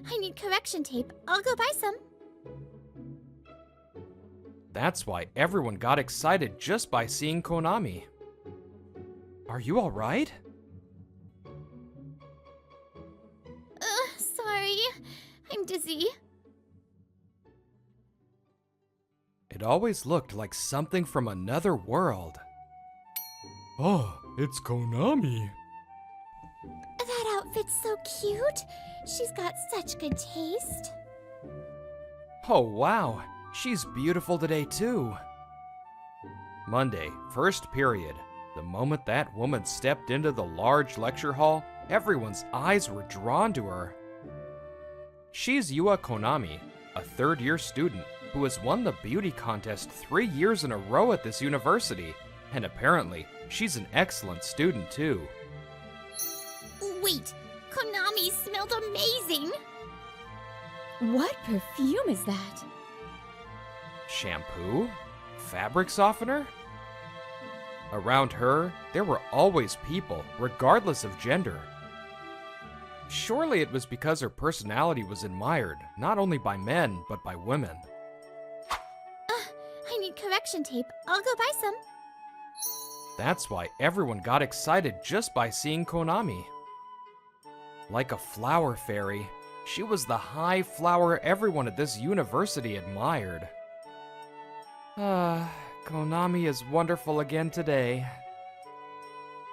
I need correction tape. I'll go buy some. That's why everyone got excited just by seeing Konami. Are you alright? Sorry. I'm dizzy. It always looked like something from another world. Oh, it's Konami. That outfit's so cute. She's got such good taste. Oh wow, she's beautiful today too. Monday, first period. The moment that woman stepped into the large lecture hall, everyone's eyes were drawn to her. She's Yua Konami, a third-year student who has won the beauty contest 3 years in a row at this university, and apparently, she's an excellent student too. Wait, Konami smelled amazing. What perfume is that? Shampoo? Fabric softener? Around her, there were always people, regardless of gender. Surely it was because her personality was admired, not only by men, but by women. I need correction tape. I'll go buy some. That's why everyone got excited just by seeing Konami. Like a flower fairy, she was the high flower everyone at this university admired. Konami is wonderful again today.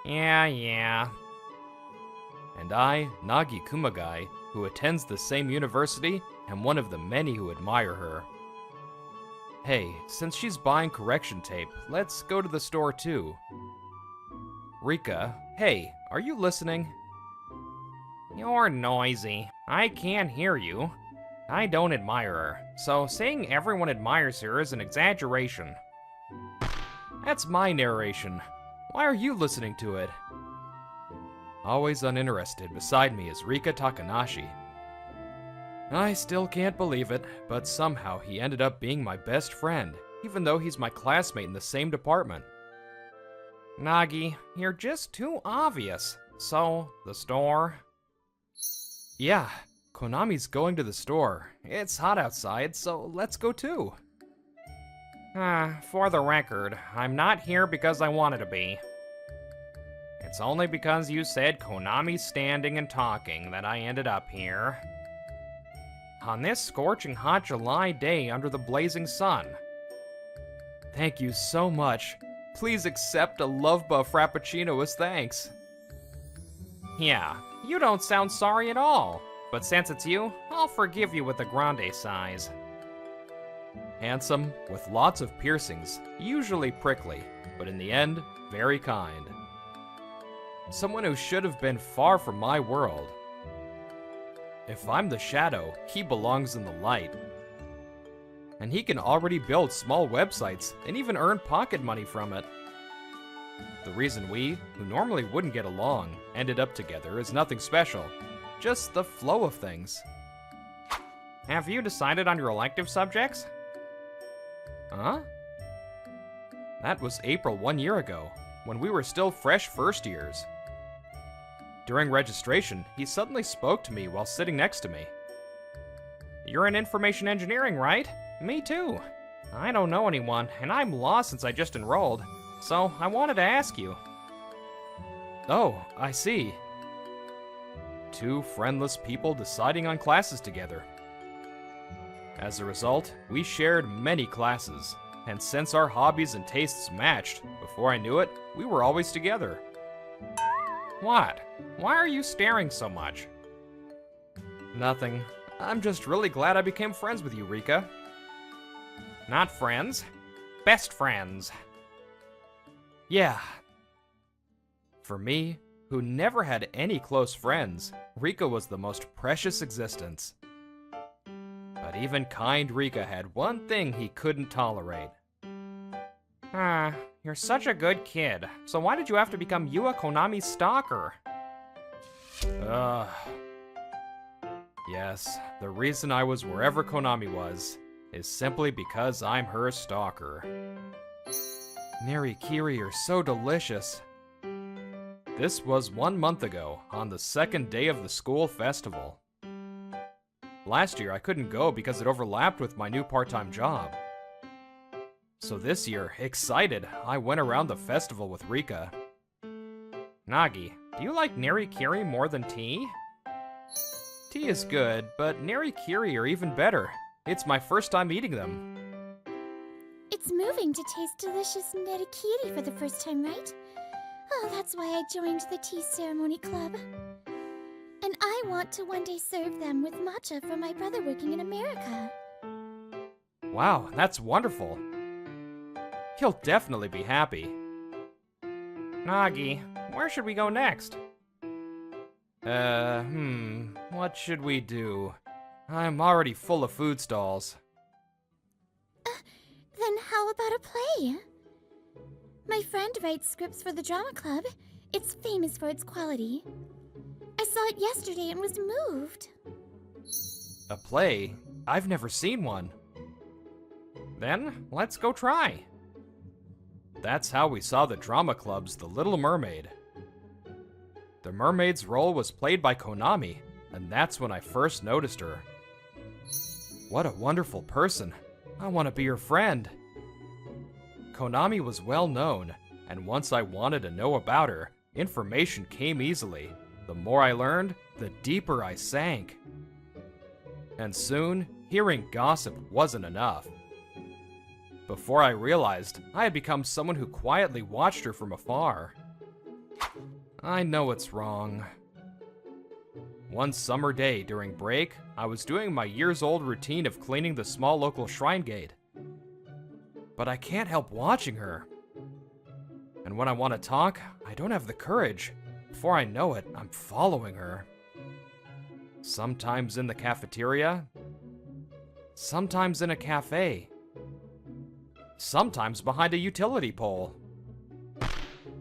Yeah. And I, Nagi Kumagai, who attends the same university, am one of the many who admire her. Hey, since she's buying correction tape, let's go to the store too. Rika, hey, are you listening? You're noisy. I can't hear you. I don't admire her, so saying everyone admires her is an exaggeration. That's my narration. Why are you listening to it? Always uninterested, beside me is Rika Takanashi. I still can't believe it, but somehow he ended up being my best friend, even though he's my classmate in the same department. Nagi, you're just too obvious. So, the store? Yeah, Konami's going to the store. It's hot outside, so let's go too. For the record, I'm not here because I wanted to be. It's only because you said Konami's standing and talking that I ended up here. On this scorching hot July day under the blazing sun. Thank you so much. Please accept a love buff frappuccino as thanks. Yeah, you don't sound sorry at all. But since it's you, I'll forgive you with the grande size. Handsome, with lots of piercings, usually prickly, but in the end, very kind. Someone who should have been far from my world. If I'm the shadow, he belongs in the light. And he can already build small websites and even earn pocket money from it. The reason we, who normally wouldn't get along, ended up together is nothing special. Just the flow of things. Have you decided on your elective subjects? Huh? That was April 1 year ago, when we were still fresh first years. During registration, he suddenly spoke to me while sitting next to me. You're in information engineering, right? Me too. I don't know anyone, and I'm lost since I just enrolled, so I wanted to ask you. Oh, I see. Two friendless people deciding on classes together. As a result, we shared many classes, and since our hobbies and tastes matched, before I knew it, we were always together. What? Why are you staring so much? Nothing. I'm just really glad I became friends with you, Rika. Not friends. Best friends. Yeah. For me, who never had any close friends, Rika was the most precious existence. But even kind Rika had one thing he couldn't tolerate. You're such a good kid, so why did you have to become Yua Konami's stalker? Yes, the reason I was wherever Konami was is simply because I'm her stalker. Nerikiri are so delicious. This was 1 month ago, on the second day of the school festival. Last year, I couldn't go because it overlapped with my new part-time job. So this year, excited, I went around the festival with Rika. Nagi, do you like neri-kiri more than tea? Tea is good, but neri-kiri are even better. It's my first time eating them. It's moving to taste delicious nerikiri for the first time, right? Oh, that's why I joined the tea ceremony club. And I want to one day serve them with matcha for my brother working in America. Wow, that's wonderful. He'll definitely be happy. Nagi, where should we go next? What should we do? I'm already full of food stalls. Then how about a play? My friend writes scripts for the drama club. It's famous for its quality. I saw it yesterday and was moved. A play? I've never seen one. Then, let's go try. That's how we saw the drama club's The Little Mermaid. The mermaid's role was played by Konami, and that's when I first noticed her. What a wonderful person. I want to be her friend. Konami was well known, and once I wanted to know about her, information came easily. The more I learned, the deeper I sank. And soon, hearing gossip wasn't enough. Before I realized, I had become someone who quietly watched her from afar. I know it's wrong. One summer day during break, I was doing my years-old routine of cleaning the small local shrine gate. But I can't help watching her. And when I want to talk, I don't have the courage. Before I know it, I'm following her. Sometimes in the cafeteria, sometimes in a cafe, sometimes behind a utility pole.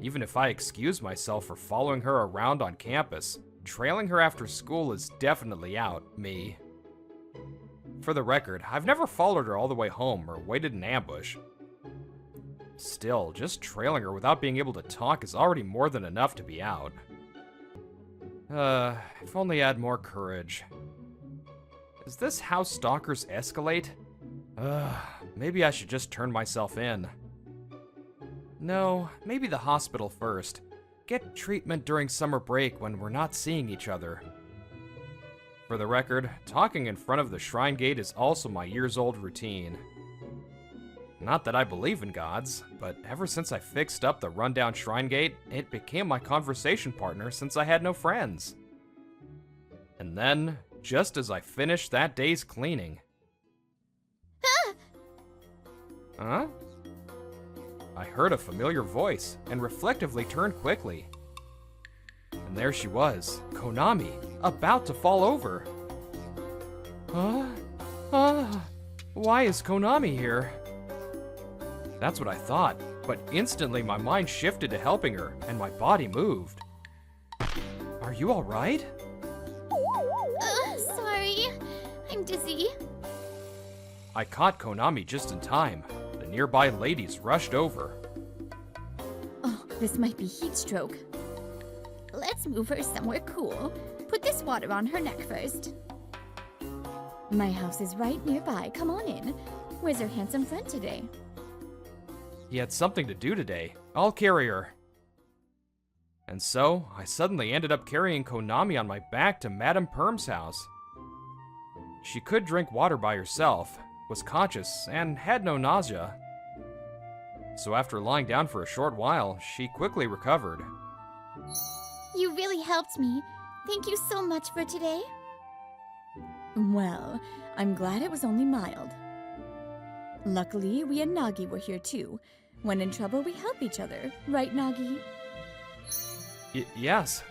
Even if I excuse myself for following her around on campus, trailing her after school is definitely out, me. For the record, I've never followed her all the way home or waited in ambush. Still, just trailing her without being able to talk is already more than enough to be out. If only I had more courage. Is this how stalkers escalate? Maybe I should just turn myself in. No, maybe the hospital first. Get treatment during summer break when we're not seeing each other. For the record, talking in front of the shrine gate is also my years-old routine. Not that I believe in gods, but ever since I fixed up the rundown shrine gate, it became my conversation partner since I had no friends. And then, just as I finished that day's cleaning... Huh? I heard a familiar voice and reflectively turned quickly. And there she was, Konami, about to fall over. Why is Konami here? That's what I thought, but instantly my mind shifted to helping her, and my body moved. Are you alright? Sorry. I'm dizzy. I caught Konami just in time. The nearby ladies rushed over. Oh, this might be heat stroke. Let's move her somewhere cool. Put this water on her neck first. My house is right nearby. Come on in. Where's your handsome friend today? He had something to do today. I'll carry her. And so, I suddenly ended up carrying Konami on my back to Madame Perm's house. She could drink water by herself, was conscious, and had no nausea. So after lying down for a short while, she quickly recovered. You really helped me. Thank you so much for today. Well, I'm glad it was only mild. Luckily, we and Nagi were here too. When in trouble, we help each other. Right, Nagi? Yes.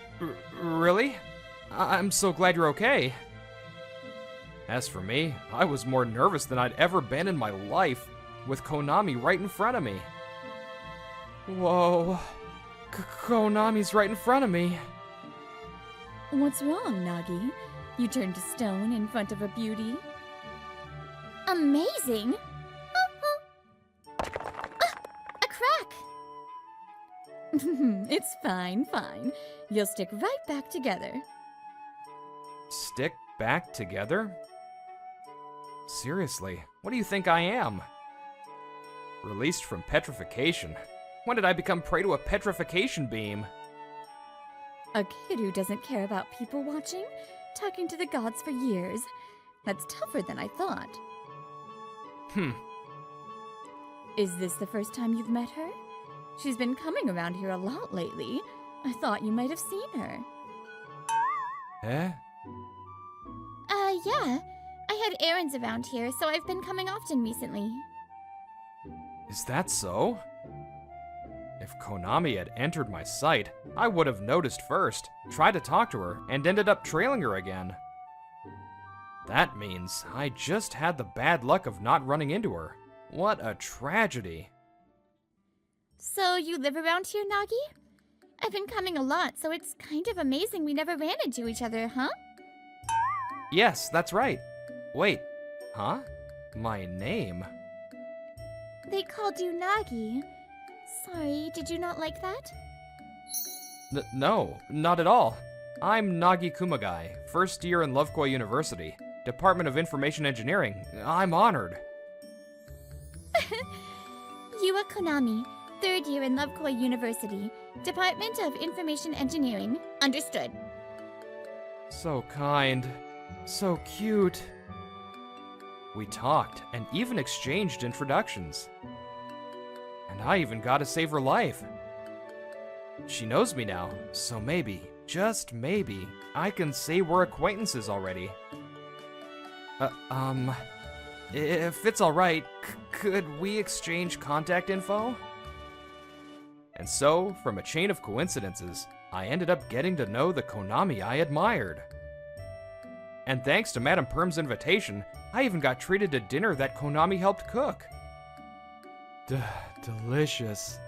Really? I'm so glad you're okay. As for me, I was more nervous than I'd ever been in my life, with Konami right in front of me. Whoa. Konami's right in front of me. What's wrong, Nagi? You turned to stone in front of a beauty? Amazing! A crack! It's fine. You'll stick right back together. Stick back together? Seriously, what do you think I am? Released from petrification. When did I become prey to a petrification beam? A kid who doesn't care about people watching, talking to the gods for years. That's tougher than I thought. Is this the first time you've met her? She's been coming around here a lot lately. I thought you might have seen her. Eh? Yeah. I had errands around here, so I've been coming often recently. Is that so? If Konami had entered my sight, I would have noticed first, tried to talk to her, and ended up trailing her again. That means I just had the bad luck of not running into her. What a tragedy. So you live around here, Nagi? I've been coming a lot, so it's kind of amazing we never ran into each other, huh? Yes, that's right. Wait, huh? My name? They called you Nagi. Sorry, did you not like that? No, not at all. I'm Nagi Kumagai, first year in Lovekoi University, Department of Information Engineering. I'm honored. You are Konami, third year in Lovekoi University, Department of Information Engineering. Understood. So kind. So cute. We talked and even exchanged introductions. And I even got to save her life. She knows me now, so maybe, just maybe, I can say we're acquaintances already. If it's alright, could we exchange contact info? And so, from a chain of coincidences, I ended up getting to know the Konami I admired. And thanks to Madame Perm's invitation, I even got treated to dinner that Konami helped cook. Delicious.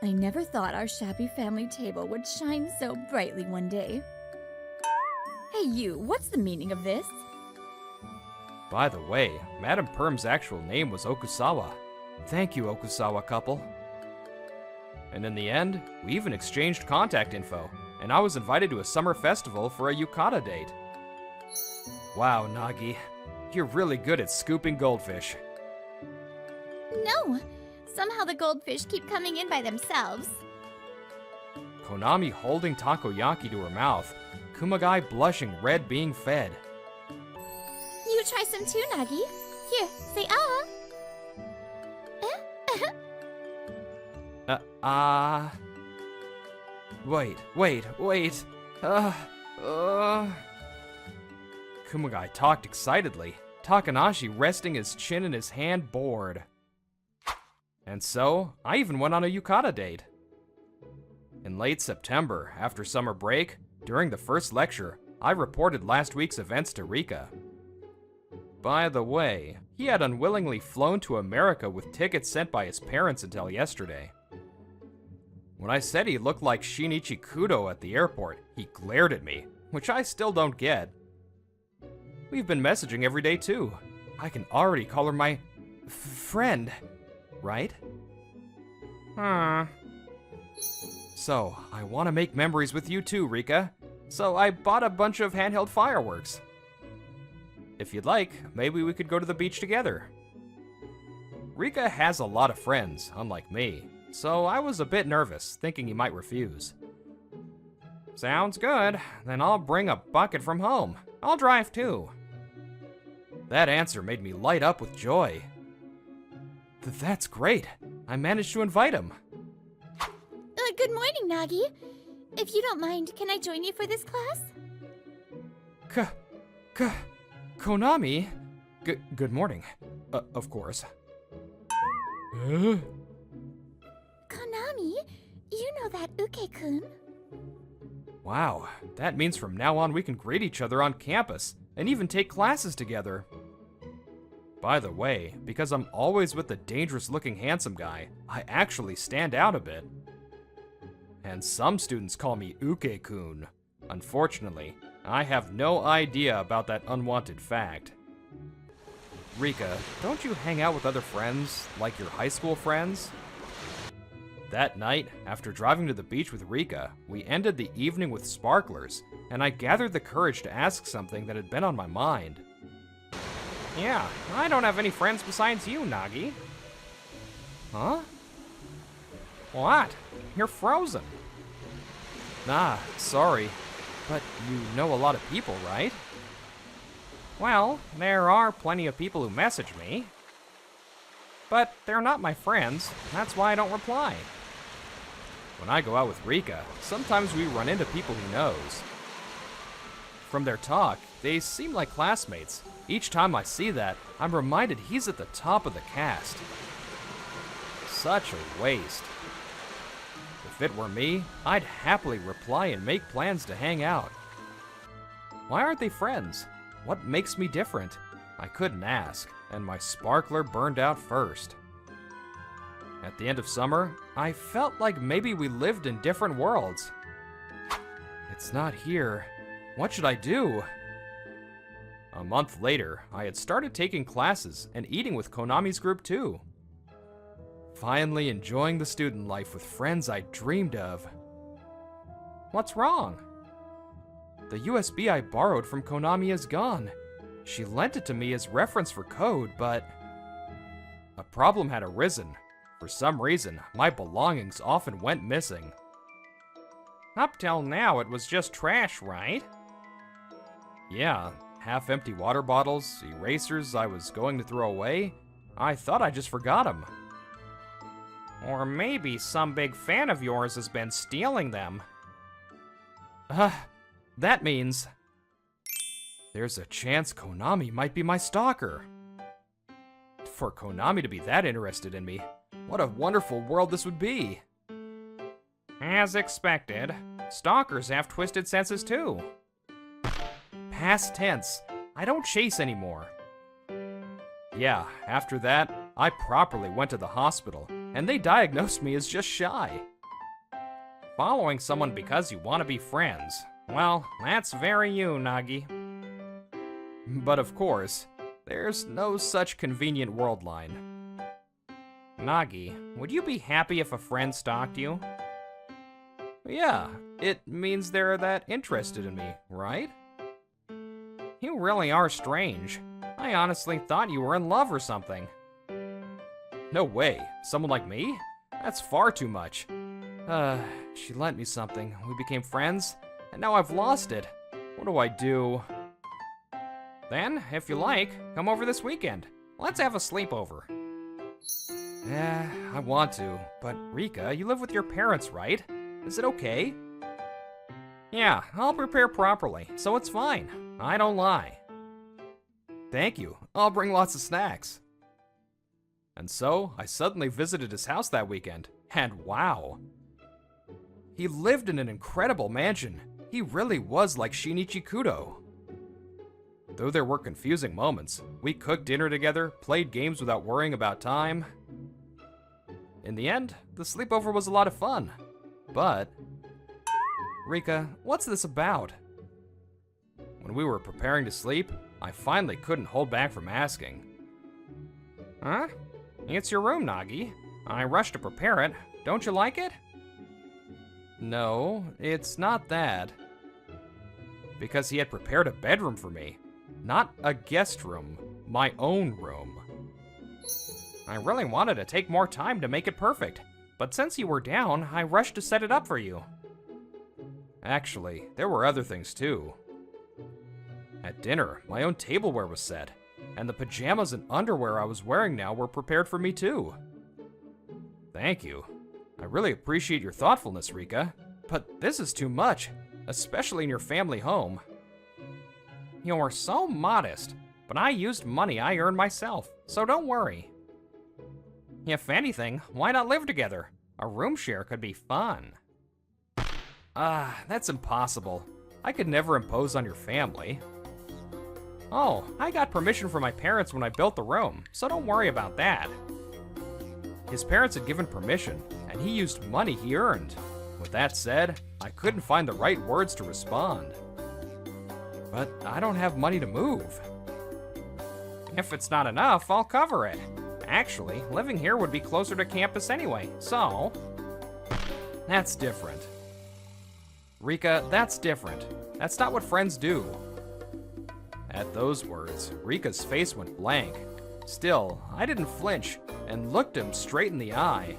I never thought our shabby family table would shine so brightly one day. Hey you, what's the meaning of this? By the way, Madame Perm's actual name was Okusawa. Thank you, Okusawa couple. And in the end, we even exchanged contact info, and I was invited to a summer festival for a yukata date. Wow, Nagi, you're really good at scooping goldfish. No, somehow the goldfish keep coming in by themselves. Konami holding takoyaki to her mouth, Kumagai blushing red being fed. You try some too, Nagi. Here, say ah. Wait. Kumagai talked excitedly, Takanashi resting his chin in his hand, bored. And so, I even went on a yukata date. In late September, after summer break, during the first lecture, I reported last week's events to Rika. By the way, he had unwillingly flown to America with tickets sent by his parents until yesterday. When I said he looked like Shinichi Kudo at the airport, he glared at me, which I still don't get. We've been messaging every day too. I can already call her my friend, right? So, I want to make memories with you too, Rika. So I bought a bunch of handheld fireworks. If you'd like, maybe we could go to the beach together. Rika has a lot of friends, unlike me, so I was a bit nervous, thinking he might refuse. Sounds good. Then I'll bring a bucket from home. I'll drive too. That answer made me light up with joy. That's great. I managed to invite him. Good morning, Nagi. If you don't mind, can I join you for this class? Konami? Good morning. Of course. Konami, you know that Uke-kun? Wow, that means from now on we can greet each other on campus and even take classes together. By the way, because I'm always with the dangerous-looking handsome guy, I actually stand out a bit. And some students call me Uke-kun. Unfortunately, I have no idea about that unwanted fact. Rika, don't you hang out with other friends, like your high school friends? That night, after driving to the beach with Rika, we ended the evening with sparklers, and I gathered the courage to ask something that had been on my mind. Yeah, I don't have any friends besides you, Nagi. Huh? What? You're frozen. Nah, sorry. But you know a lot of people, right? Well, there are plenty of people who message me. But they're not my friends. That's why I don't reply. When I go out with Rika, sometimes we run into people he knows. From their talk, they seem like classmates. Each time I see that, I'm reminded he's at the top of the cast. Such a waste. If it were me, I'd happily reply and make plans to hang out. Why aren't they friends? What makes me different? I couldn't ask, and my sparkler burned out first. At the end of summer, I felt like maybe we lived in different worlds. It's not here. What should I do? A month later, I had started taking classes and eating with Konami's group too. Finally enjoying the student life with friends I dreamed of. What's wrong? The USB I borrowed from Konami is gone. She lent it to me as reference for code, but a problem had arisen. For some reason, my belongings often went missing. Up till now, it was just trash, right? Yeah, half-empty water bottles, erasers I was going to throw away. I thought I just forgot them. Or maybe some big fan of yours has been stealing them. That means there's a chance Konami might be my stalker. For Konami to be that interested in me, what a wonderful world this would be. As expected, stalkers have twisted senses too. Past tense, I don't chase anymore. Yeah, after that, I properly went to the hospital, and they diagnosed me as just shy. Following someone because you want to be friends, well, that's very you, Nagi. But of course, there's no such convenient world line. Nagi, would you be happy if a friend stalked you? Yeah, it means they're that interested in me, right? You really are strange. I honestly thought you were in love or something. No way, someone like me? That's far too much. She lent me something, we became friends, and now I've lost it. What do I do? Then, if you like, come over this weekend. Let's have a sleepover. Yeah, I want to, but Rika, you live with your parents, right? Is it okay? Yeah, I'll prepare properly, so it's fine. I don't lie. Thank you. I'll bring lots of snacks. And so, I suddenly visited his house that weekend, and wow! He lived in an incredible mansion. He really was like Shinichi Kudo. Though there were confusing moments, we cooked dinner together, played games without worrying about time. In the end, the sleepover was a lot of fun. But Rika, what's this about? When we were preparing to sleep, I finally couldn't hold back from asking. Huh? It's your room, Nagi. I rushed to prepare it. Don't you like it? No, it's not that. Because he had prepared a bedroom for me. Not a guest room, my own room. I really wanted to take more time to make it perfect, but since you were down, I rushed to set it up for you. Actually, there were other things too. At dinner, my own tableware was set, and the pajamas and underwear I was wearing now were prepared for me too. Thank you. I really appreciate your thoughtfulness, Rika, but this is too much, especially in your family home. You're so modest, but I used money I earned myself, so don't worry. If anything, why not live together? A room share could be fun. That's impossible. I could never impose on your family. Oh, I got permission from my parents when I built the room, so don't worry about that. His parents had given permission, and he used money he earned. With that said, I couldn't find the right words to respond. But I don't have money to move. If it's not enough, I'll cover it. Actually, living here would be closer to campus anyway, so... That's different. Rika, that's different. That's not what friends do. At those words, Rika's face went blank. Still, I didn't flinch and looked him straight in the eye.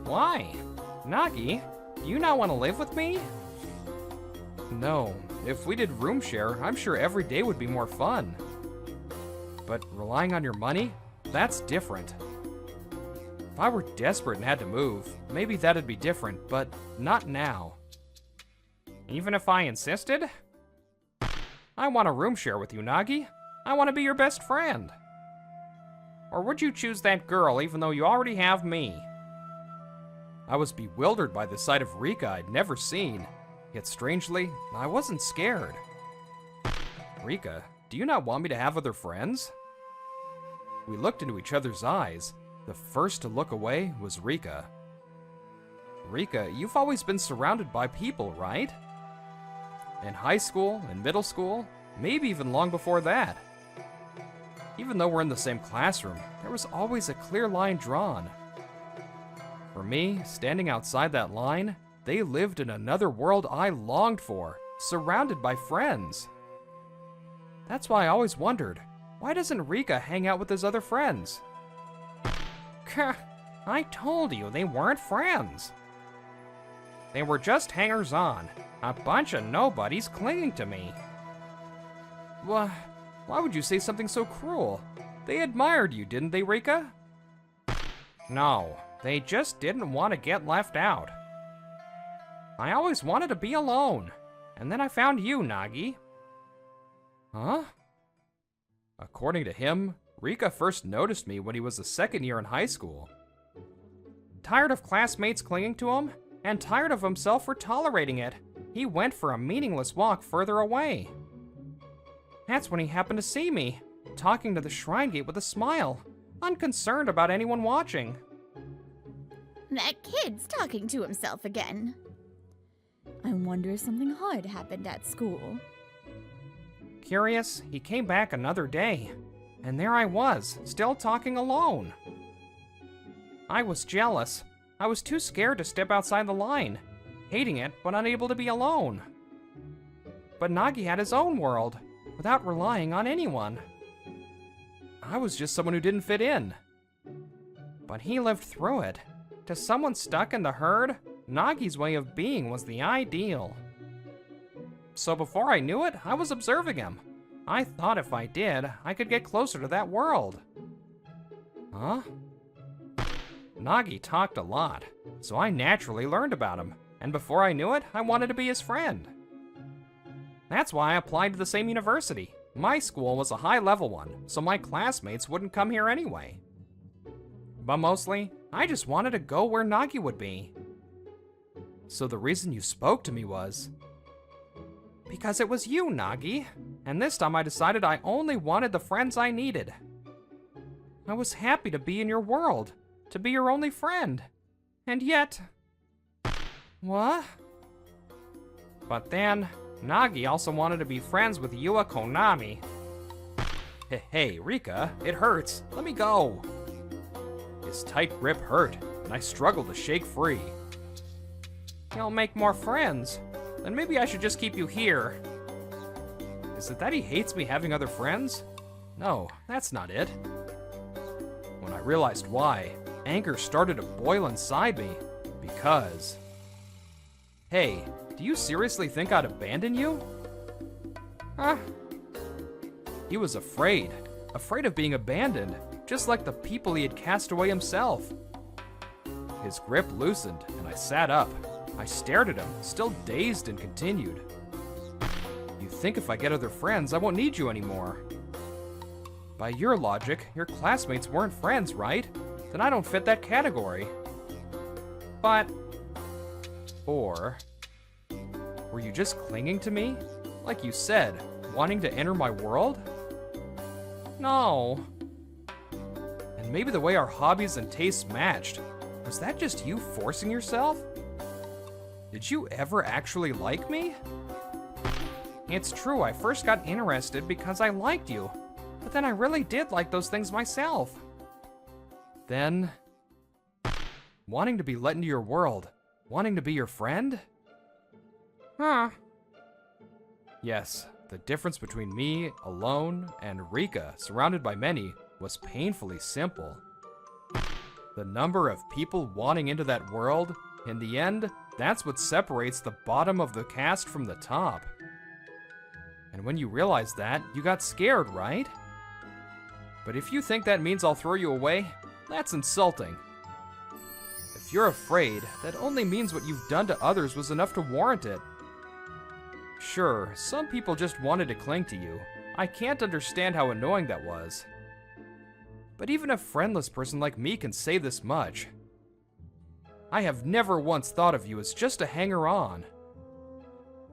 Why? Nagi, do you not want to live with me? No, if we did room share, I'm sure every day would be more fun. But relying on your money? That's different. If I were desperate and had to move, maybe that'd be different, but not now. Even if I insisted? I want a room share with you, Nagi. I want to be your best friend. Or would you choose that girl even though you already have me? I was bewildered by the sight of Rika I'd never seen, yet strangely, I wasn't scared. Rika, do you not want me to have other friends? We looked into each other's eyes. The first to look away was Rika. Rika, you've always been surrounded by people, right? In high school, in middle school, maybe even long before that. Even though we're in the same classroom, there was always a clear line drawn. For me, standing outside that line, they lived in another world I longed for, surrounded by friends. That's why I always wondered, why doesn't Rika hang out with his other friends? I told you they weren't friends. They were just hangers-on, a bunch of nobodies clinging to me. Why would you say something so cruel? They admired you, didn't they, Rika? No, they just didn't want to get left out. I always wanted to be alone, and then I found you, Nagi. Huh? According to him, Rika first noticed me when he was a second year in high school. Tired of classmates clinging to him, and tired of himself for tolerating it, he went for a meaningless walk further away. That's when he happened to see me, talking to the shrine gate with a smile, unconcerned about anyone watching. That kid's talking to himself again. I wonder if something hard happened at school. Curious, he came back another day, and there I was, still talking alone. I was jealous. I was too scared to step outside the line, hating it but unable to be alone. But Nagi had his own world, without relying on anyone. I was just someone who didn't fit in. But he lived through it. To someone stuck in the herd, Nagi's way of being was the ideal. So before I knew it, I was observing him. I thought if I did, I could get closer to that world. Huh? Nagi talked a lot, so I naturally learned about him, and before I knew it, I wanted to be his friend. That's why I applied to the same university. My school was a high-level one, so my classmates wouldn't come here anyway. But mostly, I just wanted to go where Nagi would be. So the reason you spoke to me was... because it was you, Nagi, and this time I decided I only wanted the friends I needed. I was happy to be in your world, to be your only friend, and yet... What? But then, Nagi also wanted to be friends with Yua Konami. Hey, Rika, it hurts. Let me go. His tight grip hurt, and I struggled to shake free. You'll make more friends. Then maybe I should just keep you here. Is it that he hates me having other friends? No, that's not it. When I realized why, anger started to boil inside me, because... Hey, do you seriously think I'd abandon you? Huh? He was afraid of being abandoned, just like the people he had cast away himself. His grip loosened, and I sat up. I stared at him, still dazed, and continued. You think if I get other friends, I won't need you anymore. By your logic, your classmates weren't friends, right? Then I don't fit that category. But... Or... were you just clinging to me? Like you said, wanting to enter my world? No. And maybe the way our hobbies and tastes matched. Was that just you forcing yourself? Did you ever actually like me? It's true, I first got interested because I liked you, but then I really did like those things myself. Then, wanting to be let into your world, wanting to be your friend? Huh. Yes, The difference between me, alone, and Rika, surrounded by many, was painfully simple. The number of people wanting into that world, in the end, that's what separates the bottom of the cast from the top. And when you realize that, you got scared, right? But if you think that means I'll throw you away, that's insulting. If you're afraid, that only means what you've done to others was enough to warrant it. Sure, some people just wanted to cling to you. I can't understand how annoying that was. But even a friendless person like me can say this much. I have never once thought of you as just a hanger-on.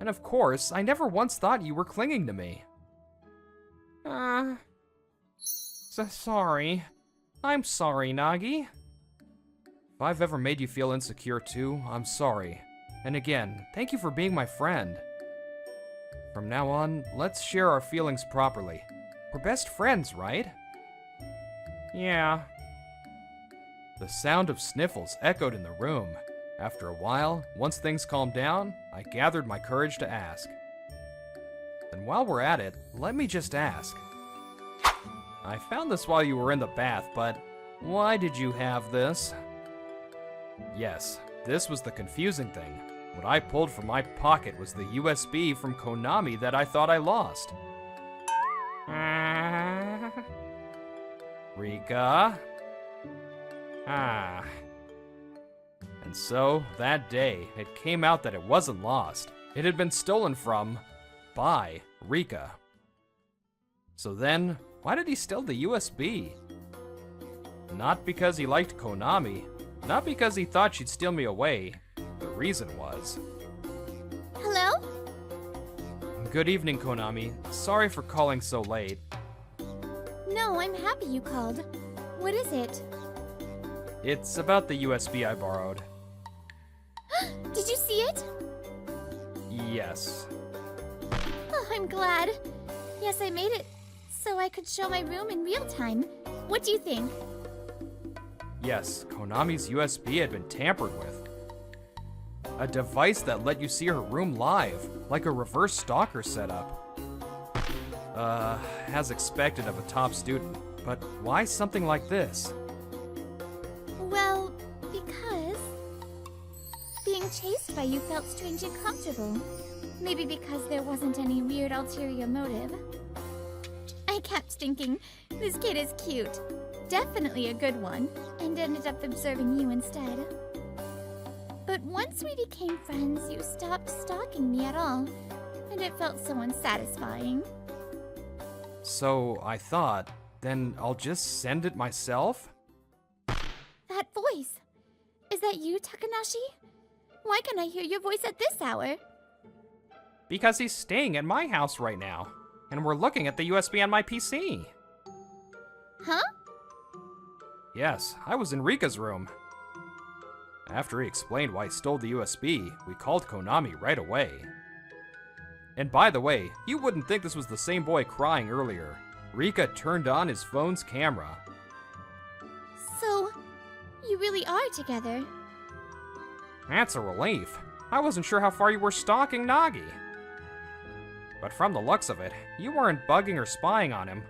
And of course, I never once thought you were clinging to me. Sorry. I'm sorry, Nagi. If I've ever made you feel insecure too, I'm sorry. And again, thank you for being my friend. From now on, let's share our feelings properly. We're best friends, right? Yeah. The sound of sniffles echoed in the room. After a while, once things calmed down, I gathered my courage to ask. And while we're at it, let me just ask. I found this while you were in the bath, but why did you have this? Yes, this was the confusing thing. What I pulled from my pocket was the USB from Konami that I thought I lost. Rika? And so, that day, it came out that it wasn't lost. It had been stolen by Rika. So then, why did he steal the USB? Not because he liked Konami, not because he thought she'd steal me away. The reason was... Hello? Good evening, Konami. Sorry for calling so late. No, I'm happy you called. What is it? It's about the USB I borrowed. Did you see it? Yes. Oh, I'm glad. Yes, I made it so I could show my room in real time. What do you think? Yes, Konami's USB had been tampered with. A device that let you see her room live, like a reverse stalker setup. As expected of a top student. But why something like this? Well, because being chased by you felt strange and comfortable. Maybe because there wasn't any weird ulterior motive. I kept thinking, this kid is cute. Definitely a good one, and ended up observing you instead. But once we became friends, you stopped stalking me at all, and it felt so unsatisfying. So I thought, then I'll just send it myself? That voice! Is that you, Takanashi? Why can I hear your voice at this hour? Because he's staying at my house right now, and we're looking at the USB on my PC. Huh? Yes, I was in Rika's room. After he explained why he stole the USB, we called Konami right away. And by the way, you wouldn't think this was the same boy crying earlier. Rika turned on his phone's camera. So, you really are together? That's a relief. I wasn't sure how far you were stalking Nagi. But from the looks of it, you weren't bugging or spying on him.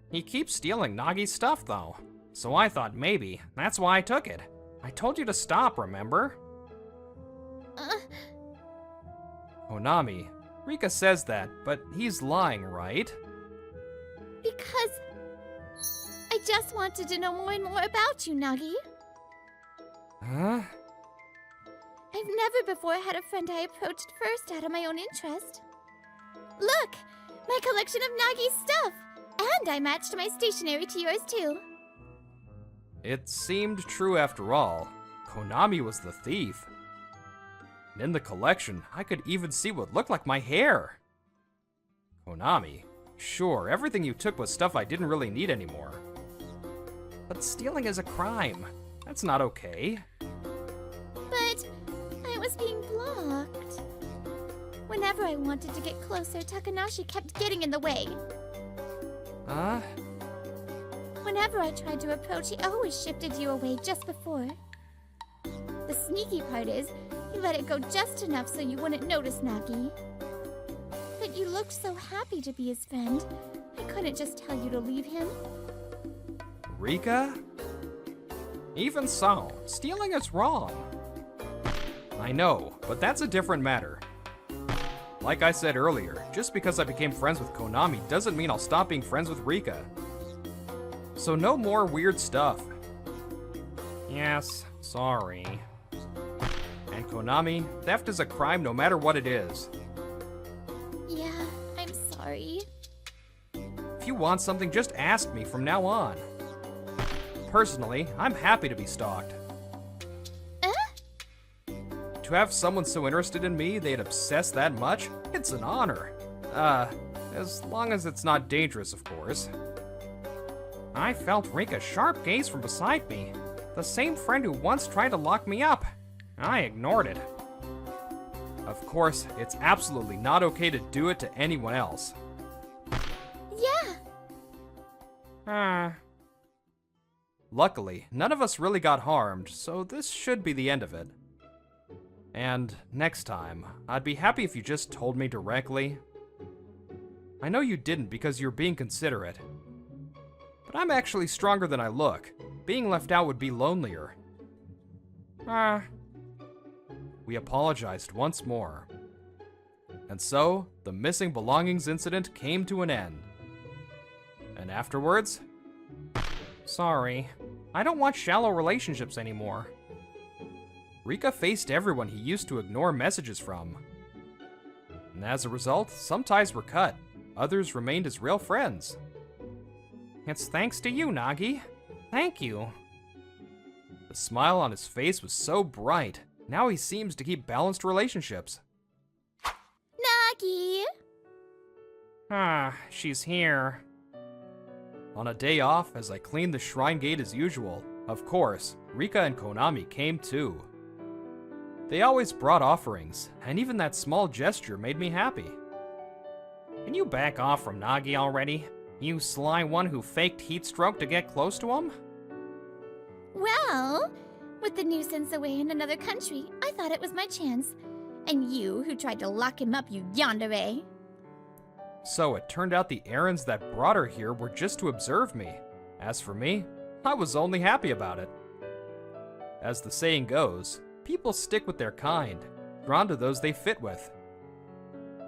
He keeps stealing Nagi's stuff, though. So I thought maybe that's why I took it. I told you to stop, remember? Konami, Rika says that, but he's lying, right? Because I just wanted to know more and more about you, Nagi. Huh? I've never before had a friend I approached first out of my own interest. Look! My collection of Nagi's stuff! And I matched my stationery to yours, too. It seemed true after all. Konami was the thief. And in the collection, I could even see what looked like my hair. Konami, sure, everything you took was stuff I didn't really need anymore. But stealing is a crime. That's not okay. But I was being blocked. Whenever I wanted to get closer, Takanashi kept getting in the way. Huh? Whenever I tried to approach, he always shifted you away just before. The sneaky part is, he let it go just enough so you wouldn't notice Nagi. But you looked so happy to be his friend. I couldn't just tell you to leave him. Rika? Even so, stealing is wrong. I know, but that's a different matter. Like I said earlier, just because I became friends with Konami doesn't mean I'll stop being friends with Rika. So no more weird stuff. Yes, sorry. And Konami, theft is a crime no matter what it is. Yeah, I'm sorry. If you want something, just ask me from now on. Personally, I'm happy to be stalked. To have someone so interested in me they'd obsess that much, it's an honor. As long as it's not dangerous, of course. I felt Rika's sharp gaze from beside me. The same friend who once tried to lock me up. I ignored it. Of course, it's absolutely not okay to do it to anyone else. Yeah. Luckily, none of us really got harmed, so this should be the end of it. And next time, I'd be happy if you just told me directly. I know you didn't because you're being considerate. But I'm actually stronger than I look. Being left out would be lonelier. We apologized once more. And so, the missing belongings incident came to an end. And afterwards? Sorry, I don't want shallow relationships anymore. Rika faced everyone he used to ignore messages from. And as a result, some ties were cut, others remained as real friends. It's thanks to you, Nagi. Thank you. The smile on his face was so bright. Now he seems to keep balanced relationships. Nagi! She's here. On a day off, as I cleaned the shrine gate as usual, of course, Rika and Konami came too. They always brought offerings, and even that small gesture made me happy. Can you back off from Nagi already? You sly one who faked heat stroke to get close to him? Well, with the nuisance away in another country, I thought it was my chance. And you, who tried to lock him up, you yandere. So it turned out the errands that brought her here were just to observe me. As for me, I was only happy about it. As the saying goes, people stick with their kind, drawn to those they fit with.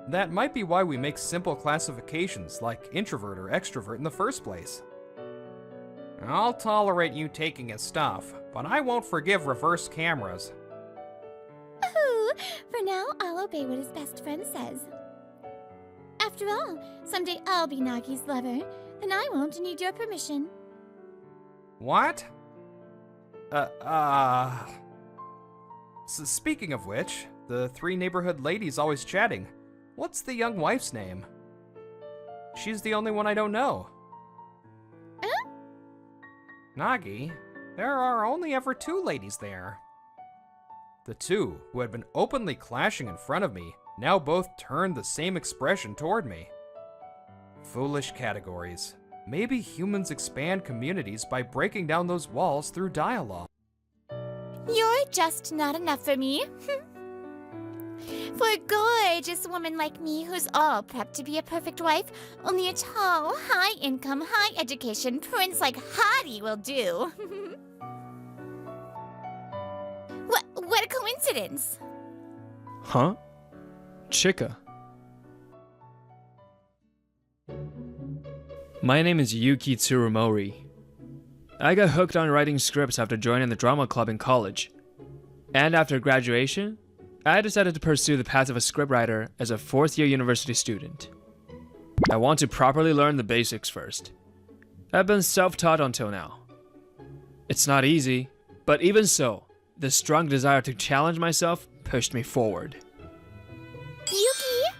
That might be why we make simple classifications like introvert or extrovert in the first place. I'll tolerate you taking his stuff, but I won't forgive reverse cameras. Ooh, for now, I'll obey what his best friend says. After all, someday I'll be Nagi's lover, then I won't need your permission. What? Speaking of which, the three neighborhood ladies always chatting. What's the young wife's name? She's the only one I don't know. Nagi, there are only ever two ladies there. The two, who had been openly clashing in front of me, now both turned the same expression toward me. Foolish categories. Maybe humans expand communities by breaking down those walls through dialogue. You're just not enough for me. For a gorgeous woman like me who's all prepped to be a perfect wife, only a tall, high-income, high-education prince like Hottie will do. What a coincidence! Huh? Chika. My name is Yuki Tsurumori. I got hooked on writing scripts after joining the drama club in college. And after graduation, I decided to pursue the path of a scriptwriter as a fourth-year university student. I want to properly learn the basics first. I've been self-taught until now. It's not easy, but even so, the strong desire to challenge myself pushed me forward. Yuki!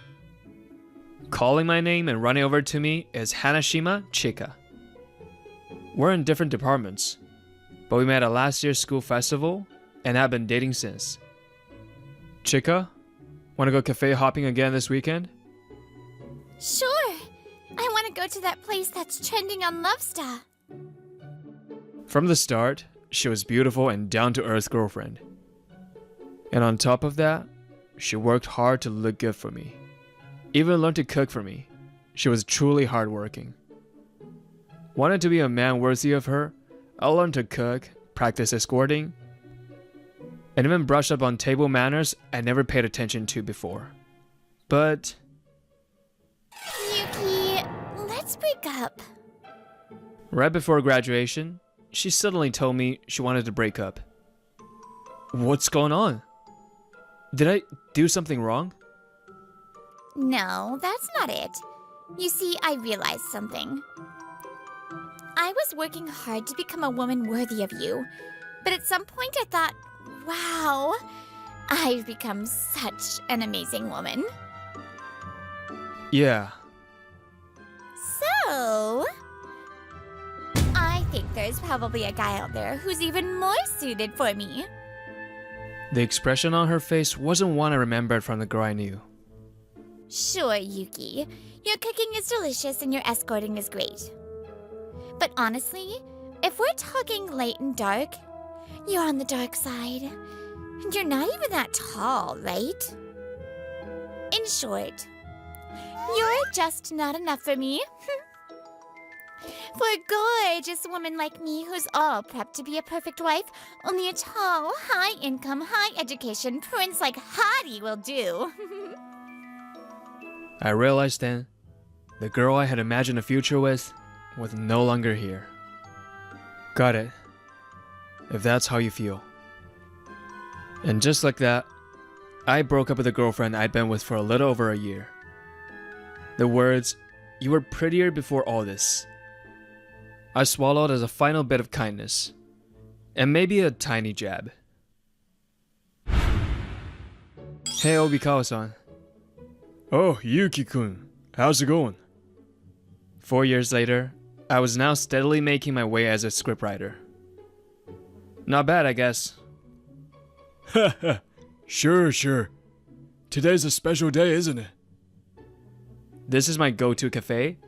Calling my name and running over to me is Hanashima Chika. We're in different departments, but we met at last year's school festival and have been dating since. Chika, wanna go cafe hopping again this weekend? Sure! I want to go to that place that's trending on Lovestar. From the start, she was beautiful and down-to-earth girlfriend. And on top of that, she worked hard to look good for me. even learned to cook for me. She was truly hardworking. Wanted to be a man worthy of her, I learned to cook, practice escorting, and even brushed up on table manners I never paid attention to before. But Yuki, let's break up. right before graduation, she suddenly told me she wanted to break up. What's going on? Did I do something wrong? No, that's not it. You see, I realized something. I was working hard to become a woman worthy of you, but at some point I thought, wow, I've become such an amazing woman. Yeah. So, I think there's probably a guy out there who's even more suited for me. The expression on her face wasn't one I remembered from the girl I knew. Sure, Yuki. Your cooking is delicious and your escorting is great. But honestly, if we're talking light and dark, you're on the dark side. And you're not even that tall, right? In short, you're just not enough for me. For a gorgeous woman like me who's all prepped to be a perfect wife, only a tall, high-income, high-education prince like Hottie will do. I realized then, the girl I had imagined a future with was no longer here. Got it. If that's how you feel. And just like that, I broke up with a girlfriend I'd been with for a little over a year. The words, "You were prettier before all this," I swallowed as a final bit of kindness, and maybe a tiny jab. Hey, Obikawa-san. Oh, Yuki-kun. How's it going? 4 years later, I was now steadily making my way as a scriptwriter. Not bad, I guess. Haha, sure. Today's a special day, isn't it? This is my go-to cafe,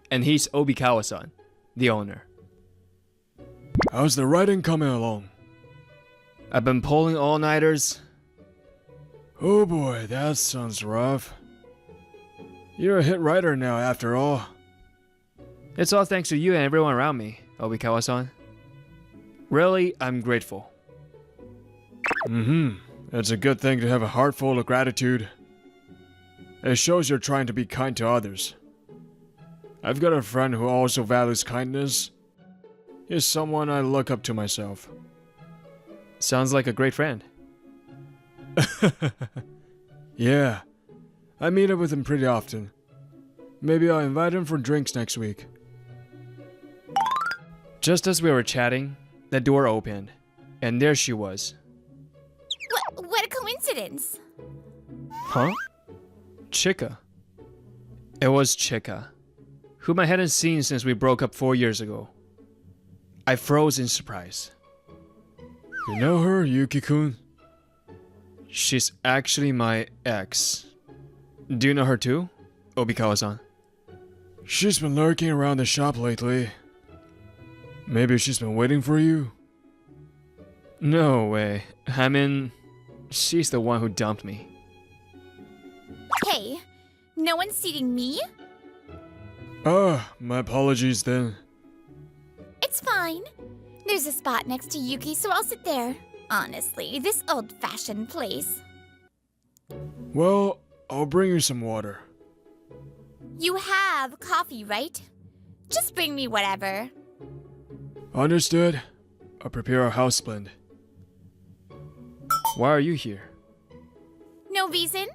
and he's Obikawa-san, the owner. How's the writing coming along? I've been pulling all-nighters. Oh boy, that sounds rough. You're a hit writer now, after all. It's all thanks to you and everyone around me, Obikawa-san. Really, I'm grateful. It's a good thing to have a heart full of gratitude. It shows you're trying to be kind to others. I've got a friend who also values kindness. He's someone I look up to myself. Sounds like a great friend. Yeah, I meet up with him pretty often. Maybe I'll invite him for drinks next week. Just as we were chatting, the door opened, and there she was. What a coincidence. Huh? Chika. It was Chika, whom I hadn't seen since we broke up 4 years ago. I froze in surprise. You know her, Yuki-kun? She's actually my ex. Do you know her too, Obikawa-san? She's been lurking around the shop lately. Maybe she's been waiting for you? No way. I mean, she's the one who dumped me. Hey, no one's seating me? Ah, my apologies then. It's fine. There's a spot next to Yuki, so I'll sit there. Honestly, this old-fashioned place. Well, I'll bring you some water. You have coffee, right? Just bring me whatever. Understood. I'll prepare a house blend. Why are you here? No reason.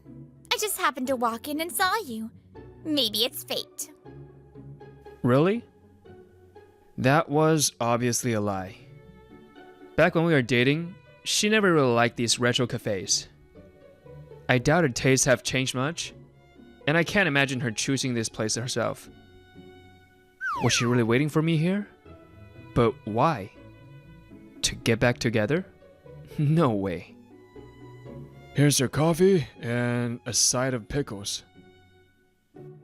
I just happened to walk in and saw you. Maybe it's fate. Really? That was obviously a lie. Back when we were dating, she never really liked these retro cafes. I doubt her tastes have changed much, and I can't imagine her choosing this place herself. Was she really waiting for me here? But why? To get back together? No way. Here's your coffee and a side of pickles.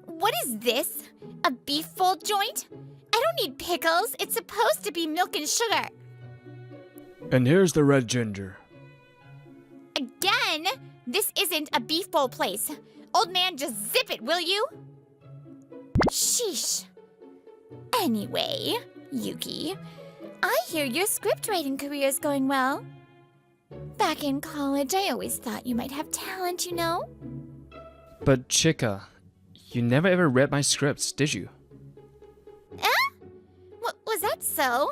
What is this? A beef bowl joint? I don't need pickles. It's supposed to be milk and sugar. And here's the red ginger. Again? This isn't a beef bowl place. Old man, just zip it, will you? Sheesh. Anyway, Yuki, I hear your script writing career is going well. Back in college, I always thought you might have talent, you know? But Chica, you never ever read my scripts, did you? Was that so?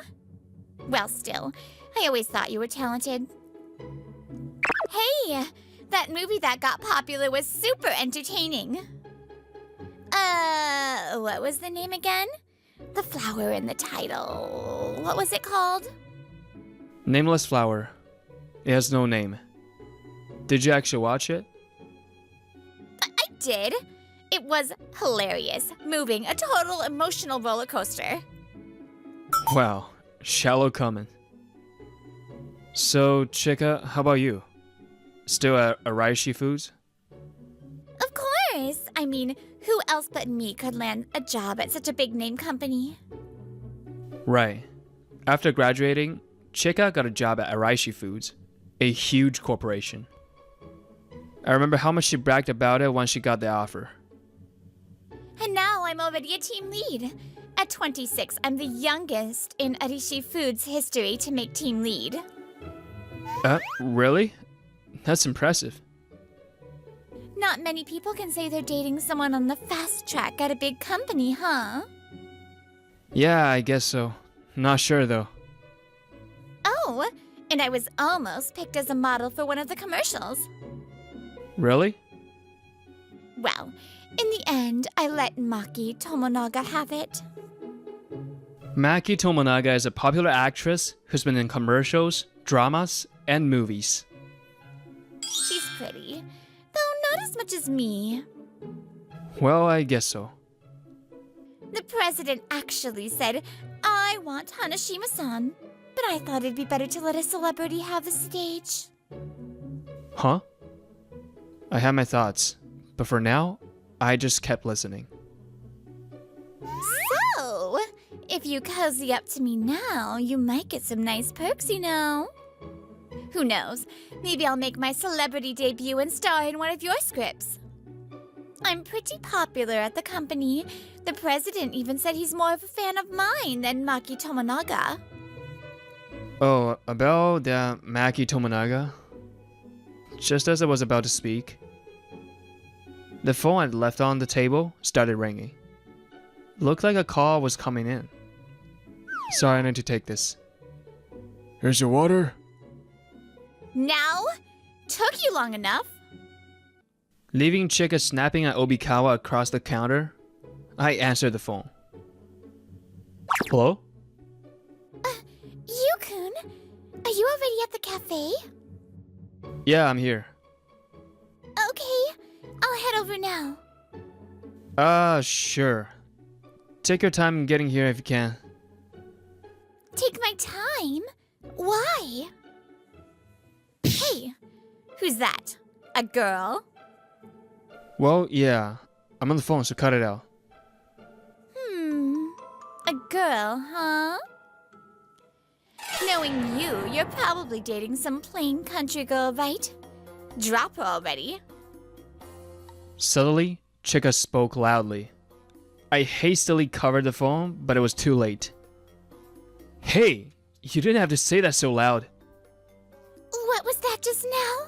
Well, still, I always thought you were talented. Hey, that movie that got popular was super entertaining. What was the name again? The flower in the title. What was it called? Nameless Flower. It has no name. Did you actually watch it? I did. It was hilarious, moving, a total emotional roller coaster. Wow, shallow comment. So, Chica, how about you? Still at Araishi Foods? Of course. I mean, who else but me could land a job at such a big name company? Right. After graduating, Chica got a job at Araishi Foods, a huge corporation. I remember how much she bragged about it once she got the offer. And now I'm already a team lead. At 26, I'm the youngest in Arishi Foods history to make team lead. Really? That's impressive. Not many people can say they're dating someone on the fast track at a big company, huh? Yeah, I guess so. Not sure though. Oh, and I was almost picked as a model for one of the commercials. Really? Well, in the end, I let Maki Tomonaga have it. Maki Tomonaga is a popular actress who's been in commercials, dramas, and movies. She's pretty, though not as much as me. Well, I guess so. The president actually said, I want Hanashima-san, but I thought it'd be better to let a celebrity have the stage. Huh? I had my thoughts, but for now, I just kept listening. So, if you cozy up to me now, you might get some nice perks, you know. Who knows? Maybe I'll make my celebrity debut and star in one of your scripts. I'm pretty popular at the company. The president even said he's more of a fan of mine than Maki Tomonaga. Oh, about that Maki Tomonaga? Just as I was about to speak, the phone I'd left on the table started ringing. Looked like a call was coming in. Sorry, I need to take this. Here's your water. Now? Took you long enough. Leaving Chica snapping at Obikawa across the counter, I answered the phone. Hello? Yu-kun, are you already at the cafe? Yeah, I'm here. Okay, I'll head over now. Sure. Take your time getting here if you can. Take my time? Why? Hey, who's that? A girl? Well, yeah. I'm on the phone, so cut it out. A girl, huh? Knowing you, you're probably dating some plain country girl, right? Drop her already. Suddenly, Chica spoke loudly. I hastily covered the phone, but it was too late. Hey, you didn't have to say that so loud. What was that just now?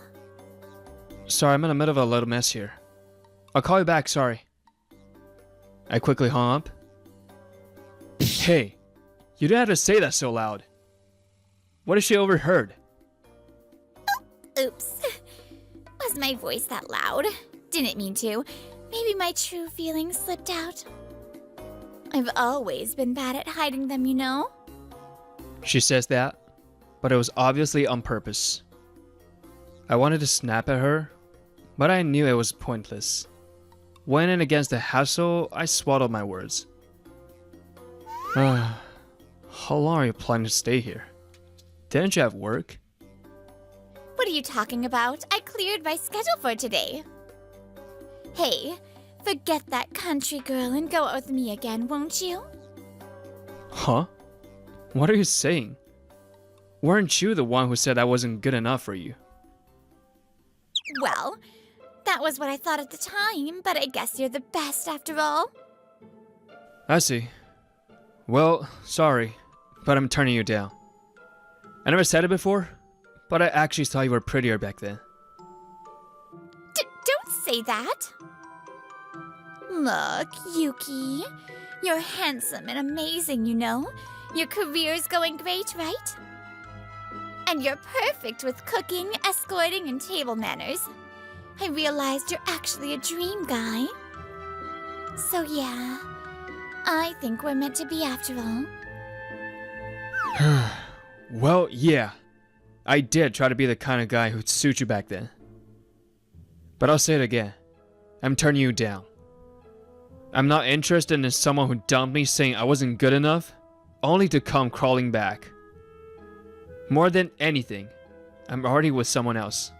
Sorry, I'm in the middle of a little mess here. I'll call you back, sorry. I quickly hung up. Hey, you didn't have to say that so loud. What if she overheard? Oops. Was my voice that loud? Didn't mean to. Maybe my true feelings slipped out. I've always been bad at hiding them, you know? She says that, but it was obviously on purpose. I wanted to snap at her, but I knew it was pointless. When in against the hassle, I swallowed my words. How long are you planning to stay here? Didn't you have work? What are you talking about? I cleared my schedule for today. Hey, forget that country girl and go out with me again, won't you? Huh? What are you saying? Weren't you the one who said I wasn't good enough for you? Well, That was what I thought at the time, but I guess you're the best after all. I see. Well, sorry, but I'm turning you down. I never said it before, but I actually thought you were prettier back then. Don't say that. Look, Yuki, you're handsome and amazing, you know. Your career's going great, right? And you're perfect with cooking, escorting, and table manners. I realized you're actually a dream guy. So yeah, I think we're meant to be after all. Well, yeah. I did try to be the kind of guy who'd suit you back then. But I'll say it again. I'm turning you down. I'm not interested in someone who dumped me saying I wasn't good enough, only to come crawling back. More than anything, I'm already with someone else.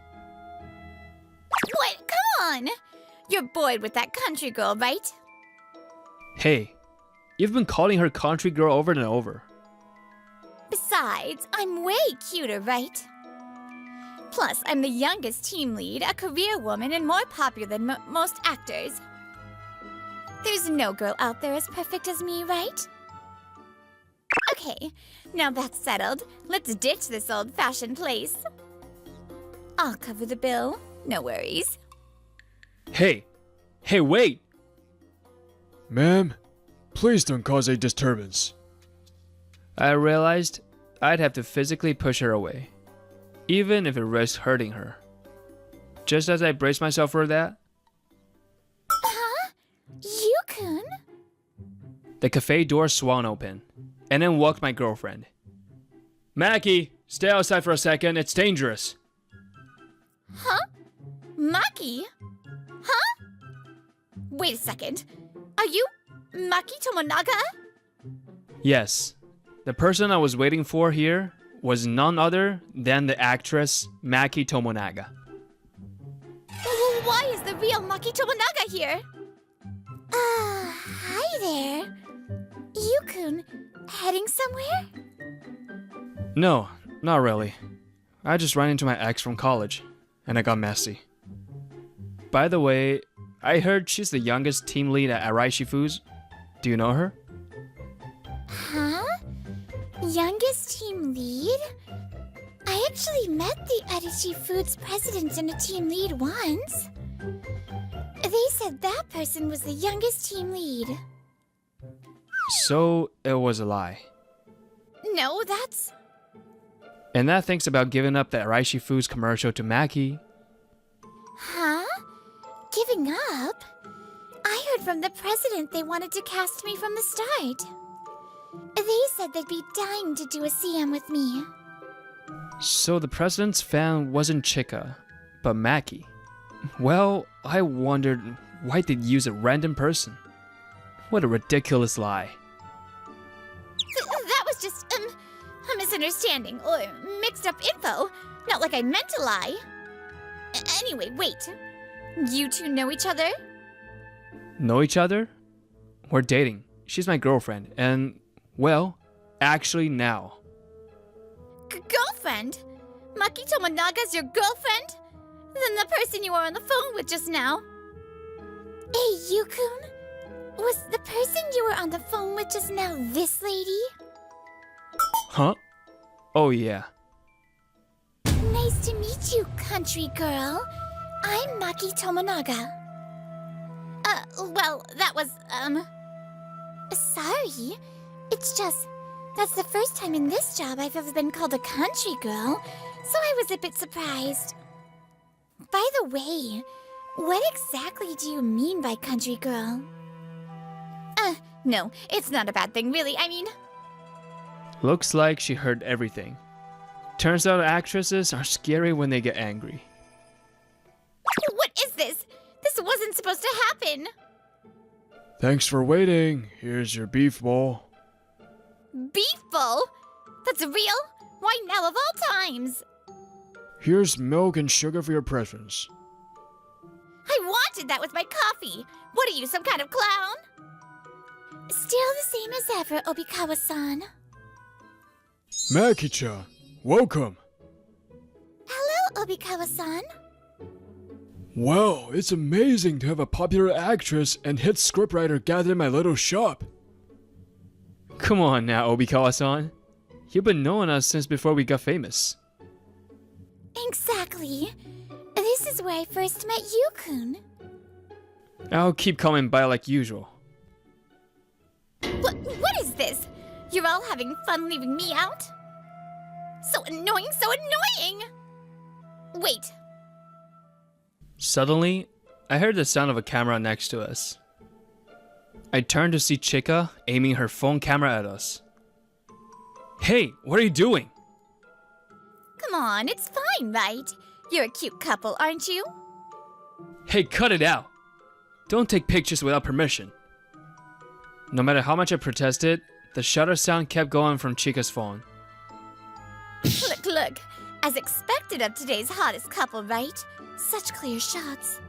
What? Come on! You're bored with that country girl, right? Hey, you've been calling her country girl over and over. Besides, I'm way cuter, right? Plus, I'm the youngest team lead, a career woman, and more popular than most actors. There's no girl out there as perfect as me, right? Okay, now that's settled, let's ditch this old-fashioned place. I'll cover the bill, no worries. Hey, wait! Ma'am, please don't cause a disturbance. I realized I'd have to physically push her away, even if it risked hurting her. Just as I braced myself for that, Huh? Yukun? the cafe door swung open, and in walked my girlfriend. Mackie, stay outside for a second, it's dangerous. Huh? Maki? Huh? Wait a second. Are you Maki Tomonaga? Yes, the person I was waiting for here was none other than the actress Maki Tomonaga. Why is the real Maki Tomonaga here? Hi there. Yukun, heading somewhere? No, not really. I just ran into my ex from college, and I got messy. By the way, I heard she's the youngest team lead at Araishi Foods. Do you know her? Huh? Youngest team lead? I actually met the Arishi Foods president and a team lead once. They said that person was the youngest team lead. So it was a lie. No, that's... And that thinks about giving up the Araishi Foods commercial to Maki. Huh? Giving up? I heard from the president they wanted to cast me from the start. They said they'd be dying to do a CM with me. So the president's fan wasn't Chika, but Maki. Well, I wondered why they'd use a random person. What a ridiculous lie. That was just, a misunderstanding, or mixed up info. Not like I meant to lie. Anyway, wait. You two know each other? Know each other? We're dating. She's my girlfriend, and, well, actually now. Girlfriend? Maki Tomonaga's your girlfriend? Then the person you were on the phone with just now. Hey, Yukun? Was the person you were on the phone with just now this lady? Huh? Oh yeah. Nice to meet you, country girl. I'm Maki Tomonaga. Well, that was, sorry. It's just, that's the first time in this job I've ever been called a country girl, so I was a bit surprised. By the way, what exactly do you mean by country girl? No, it's not a bad thing, really. I mean... Looks like she heard everything. Turns out actresses are scary when they get angry. What is this? This wasn't supposed to happen. Thanks for waiting. Here's your beef bowl. Beef bowl? That's real? Why now of all times? Here's milk and sugar for your preference. I wanted that with my coffee. What are you, some kind of clown? Still the same as ever, Obikawa-san. Maki-chan, welcome. Hello, Obikawa-san. Wow, it's amazing to have a popular actress and hit scriptwriter gathered in my little shop. Come on now, Obikawa-san. You've been knowing us since before we got famous. Exactly. This is where I first met you-kun. I'll keep coming by like usual. What is this? You're all having fun leaving me out? So annoying, so annoying! Wait. Suddenly, I heard the sound of a camera next to us. I turned to see Chika aiming her phone camera at us. Hey, what are you doing? Come on, it's fine, right? You're a cute couple, aren't you? Hey, cut it out! Don't take pictures without permission. No matter how much I protested, the shutter sound kept going from Chika's phone. Look. As expected of today's hottest couple, right? Such clear shots.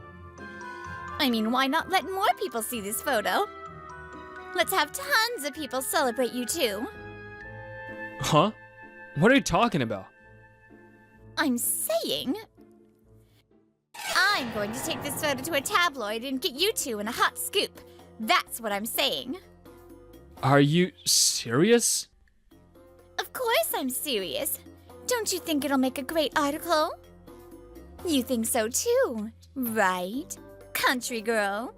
I mean, why not let more people see this photo? Let's have tons of people celebrate you too. Huh? What are you talking about? I'm saying... I'm going to take this photo to a tabloid and get you two in a hot scoop. That's what I'm saying. Are you serious? Of course I'm serious. Don't you think it'll make a great article? You think so too, right, country girl?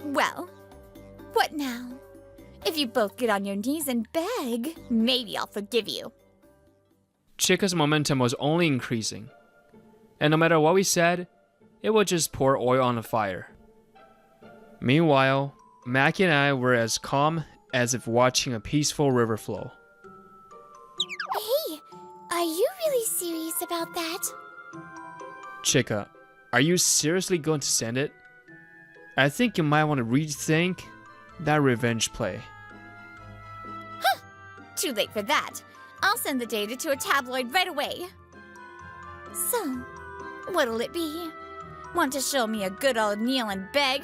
Well, what now? If you both get on your knees and beg, maybe I'll forgive you. Chika's momentum was only increasing. And no matter what we said, it would just pour oil on the fire. Meanwhile, Maki and I were as calm as if watching a peaceful river flow. Hey, are you really serious about that? Chika, are you seriously going to send it? I think you might want to rethink that revenge play. Huh! Too late for that. I'll send the data to a tabloid right away. So, what'll it be? Want to show me a good old kneel and beg?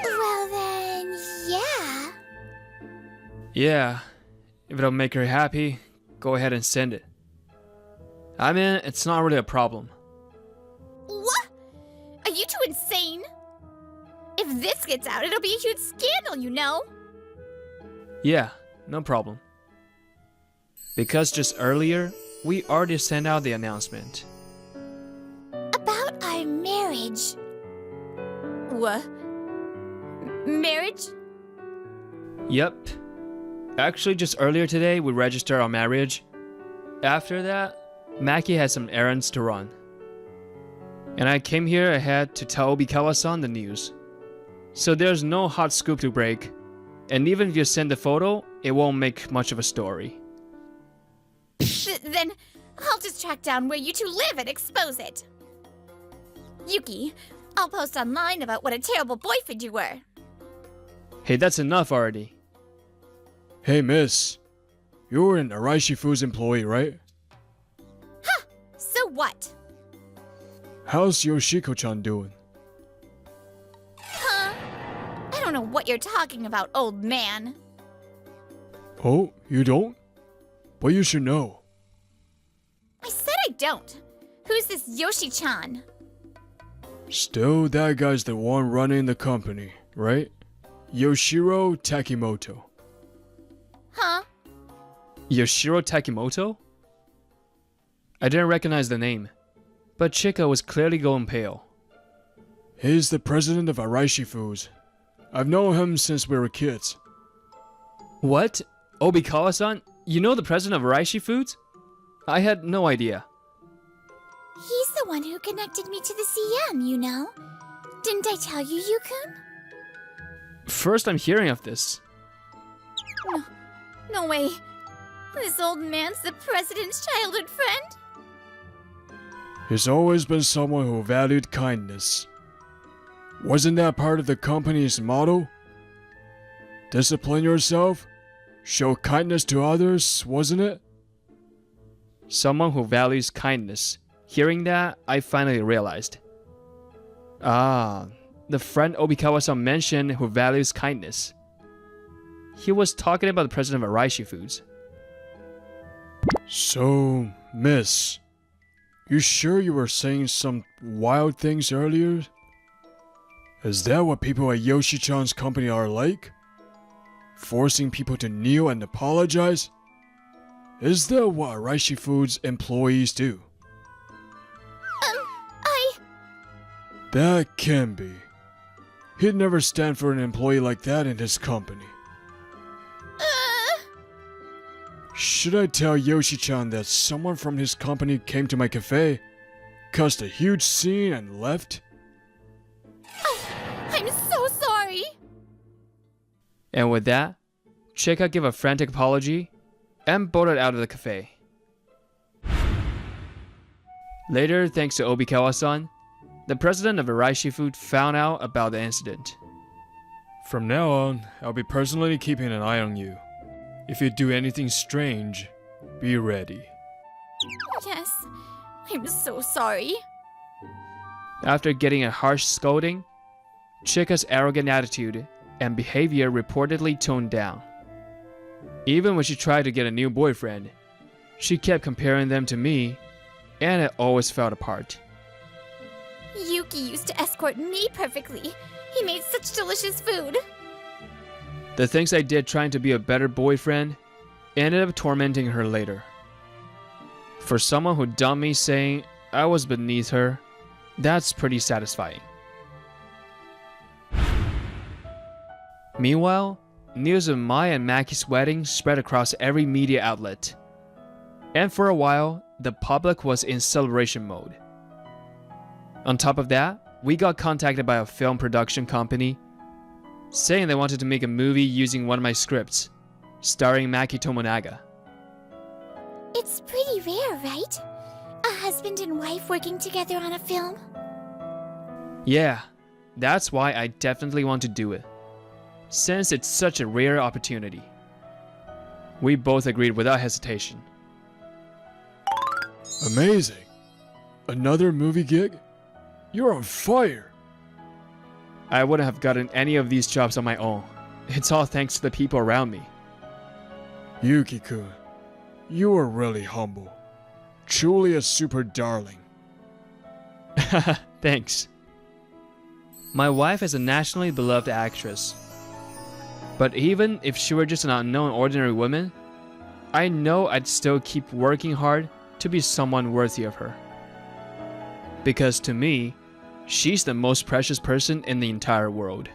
Well then, yeah. Yeah, if it'll make her happy, go ahead and send it. I mean, it's not really a problem. What? Are you two insane? If this gets out, it'll be a huge scandal, you know? Yeah, no problem. Because just earlier, we already sent out the announcement. About our marriage. What? Marriage? Yep. Actually, just earlier today, we registered our marriage. After that, Maki had some errands to run. And I came here ahead to tell Obikawa-san the news. So there's no hot scoop to break. And even if you send the photo, it won't make much of a story. Then I'll just track down where you two live and expose it. Yuki, I'll post online about what a terrible boyfriend you were. Hey, that's enough already. Hey, miss. You're an Araishi Foods employee, right? Huh! So what? How's Yoshiko-chan doing? Huh? I don't know what you're talking about, old man. Oh, you don't? But you should know. I said I don't. Who's this Yoshi-chan? Still, that guy's the one running the company, right? Yoshiro Takimoto. Huh? Yoshiro Takimoto? I didn't recognize the name, but Chika was clearly going pale. He's the president of Araishi Foods. I've known him since we were kids. What? Obikawa-san? You know the president of Araishi Foods? I had no idea. He's the one who connected me to the CM, you know? Didn't I tell you, Yukun? First I'm hearing of this. No way. This old man's the president's childhood friend? He's always been someone who valued kindness. Wasn't that part of the company's motto? Discipline yourself, show kindness to others, wasn't it? Someone who values kindness. Hearing that, I finally realized. Ah, the friend Obikawa-san mentioned who values kindness. He was talking about the president of Araishi Foods. So, miss, You sure you were saying some wild things earlier? Is that what people at Yoshi-chan's company are like? Forcing people to kneel and apologize? Is that what Araishi Foods employees do? That can be. He'd never stand for an employee like that in his company. Should I tell Yoshi-chan that someone from his company came to my cafe, caused a huge scene and left? I'm so sorry. And with that, Chika gave a frantic apology and bolted out of the cafe. Later, thanks to Obikawa-san, the president of Araishi Food found out about the incident. From now on, I'll be personally keeping an eye on you. If you do anything strange, be ready. Yes, I'm so sorry. After getting a harsh scolding, Chika's arrogant attitude and behavior reportedly toned down. Even when she tried to get a new boyfriend, she kept comparing them to me, and it always fell apart. Yuki used to escort me perfectly. He made such delicious food. The things I did trying to be a better boyfriend ended up tormenting her later. For someone who dumped me saying I was beneath her, that's pretty satisfying. Meanwhile, news of Mai and Maki's wedding spread across every media outlet. And for a while, the public was in celebration mode. On top of that, we got contacted by a film production company saying they wanted to make a movie using one of my scripts, starring Maki Tomonaga. It's pretty rare, right? A husband and wife working together on a film. Yeah, that's why I definitely want to do it, since it's such a rare opportunity. We both agreed without hesitation. Amazing! Another movie gig? You're on fire! I wouldn't have gotten any of these jobs on my own. It's all thanks to the people around me. Yuki-kun, you are really humble. Truly a super darling. Thanks. My wife is a nationally beloved actress. But even if she were just an unknown ordinary woman, I know I'd still keep working hard to be someone worthy of her. Because to me, she's the most precious person in the entire world.